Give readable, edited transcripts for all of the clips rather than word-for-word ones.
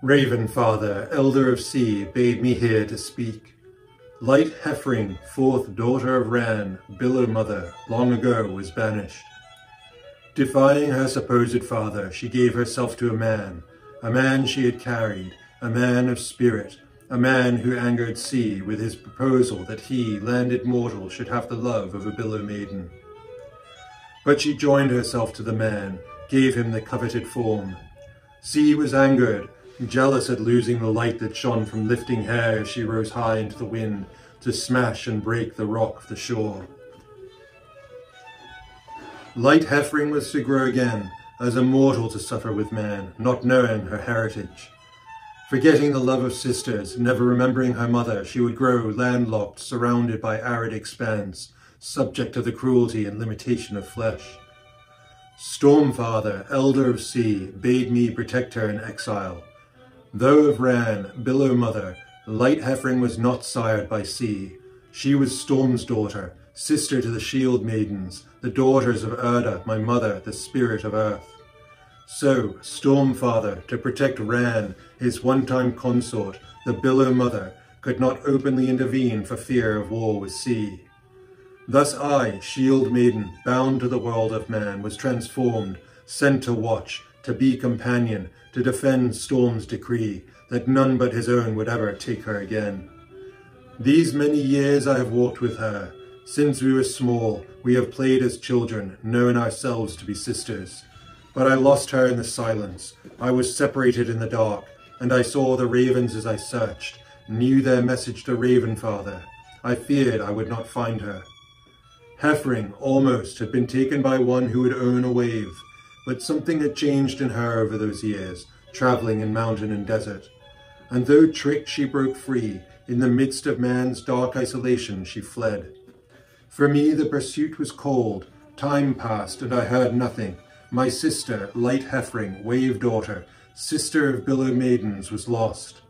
Raven father, elder of sea, bade me here to speak. Light Heffring, fourth daughter of Ran, Billow mother, long ago was banished. Defying her supposed father, she gave herself to a man she had carried, a man of spirit, a man who angered sea with his proposal that he, landed mortal, should have the love of a Billow Maiden. But she joined herself to the man, gave him the coveted form. Sea was angered, jealous at losing the light that shone from lifting hair as she rose high into the wind to smash and break the rock of the shore. Light Heffring was to grow again, as a mortal to suffer with man, not knowing her heritage. Forgetting the love of sisters, never remembering her mother, she would grow landlocked, surrounded by arid expanse, subject to the cruelty and limitation of flesh. Stormfather, elder of sea, bade me protect her in exile. Though of Ran, Billow mother, Light Heffring was not sired by sea. She was Storm's daughter, sister to the Shield Maidens, the daughters of Erda, my mother, the spirit of earth. So, Stormfather, to protect Ran, his one-time consort, the Billow mother, could not openly intervene for fear of war with sea. Thus I, Shield Maiden, bound to the world of man, was transformed, sent to watch, to be companion, to defend Storm's decree, that none but his own would ever take her again. These many years I have walked with her. Since we were small, we have played as children, known ourselves to be sisters. But I lost her in the silence. I was separated in the dark, and I saw the ravens as I searched, knew their message to Ravenfather. I feared I would not find her. Heffring, almost, had been taken by one who would own a wave, but something had changed in her over those years, traveling in mountain and desert. And though tricked, she broke free. In the midst of man's dark isolation, she fled. For me, the pursuit was cold. Time passed, and I heard nothing. My sister, Light Heffring, wave daughter, sister of Billow Maidens, was lost.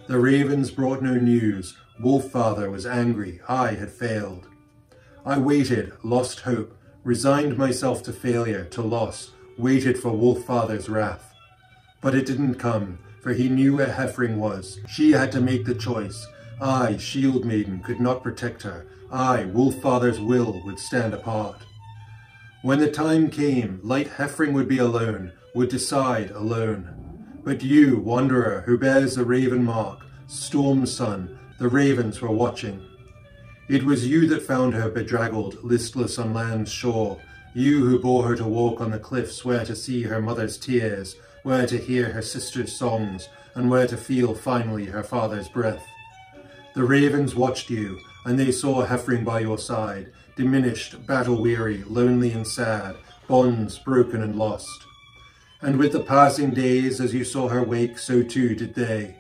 The ravens brought no news. Wolffather was angry. I had failed. I waited, lost hope, resigned myself to failure, to loss, waited for Wolffather's wrath. But it didn't come, for he knew where Heffring was. She had to make the choice. I, Shield Maiden, could not protect her. I, Wolffather's will, would stand apart. When the time came, Light Heffring would be alone, would decide alone. But you, wanderer, who bears the raven mark, Storm's son, the ravens were watching. It was you that found her bedraggled, listless on land's shore, you who bore her to walk on the cliffs, where to see her mother's tears, where to hear her sister's songs, and where to feel finally her father's breath. The ravens watched you, and they saw Heffring by your side, diminished, battle-weary, lonely and sad, bonds broken and lost. And with the passing days, as you saw her wake, so too did they.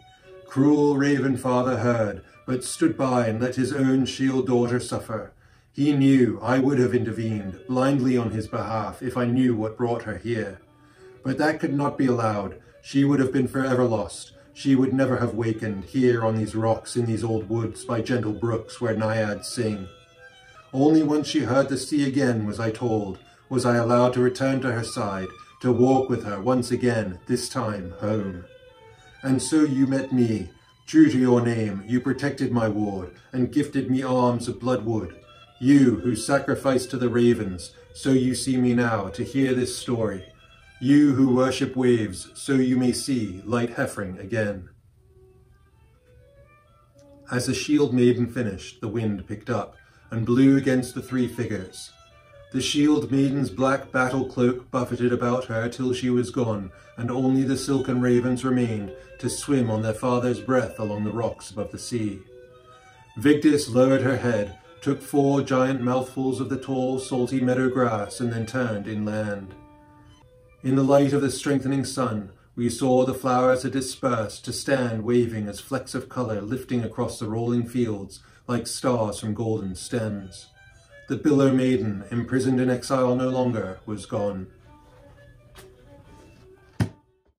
Cruel Ravenfather heard, but stood by and let his own shield daughter suffer. He knew I would have intervened, blindly on his behalf, if I knew what brought her here. But that could not be allowed. She would have been forever lost. She would never have wakened, here on these rocks, in these old woods, by gentle brooks where naiads sing. Only once she heard the sea again, was I told, was I allowed to return to her side, to walk with her once again, this time home. And so you met me. True to your name, you protected my ward, and gifted me arms of bloodwood. You, who sacrificed to the ravens, so you see me now, to hear this story. You who worship waves, so you may see Light Heffring again. As the Shield Maiden finished, the wind picked up, and blew against the three figures. The Shield Maiden's black battle cloak buffeted about her till she was gone, and only the silken ravens remained to swim on their father's breath along the rocks above the sea. Victis lowered her head, took 4 giant mouthfuls of the tall, salty meadow grass, and then turned inland. In the light of the strengthening sun, we saw the flowers had dispersed to stand waving as flecks of colour lifting across the rolling fields like stars from golden stems. The Billow Maiden, imprisoned in exile no longer, was gone.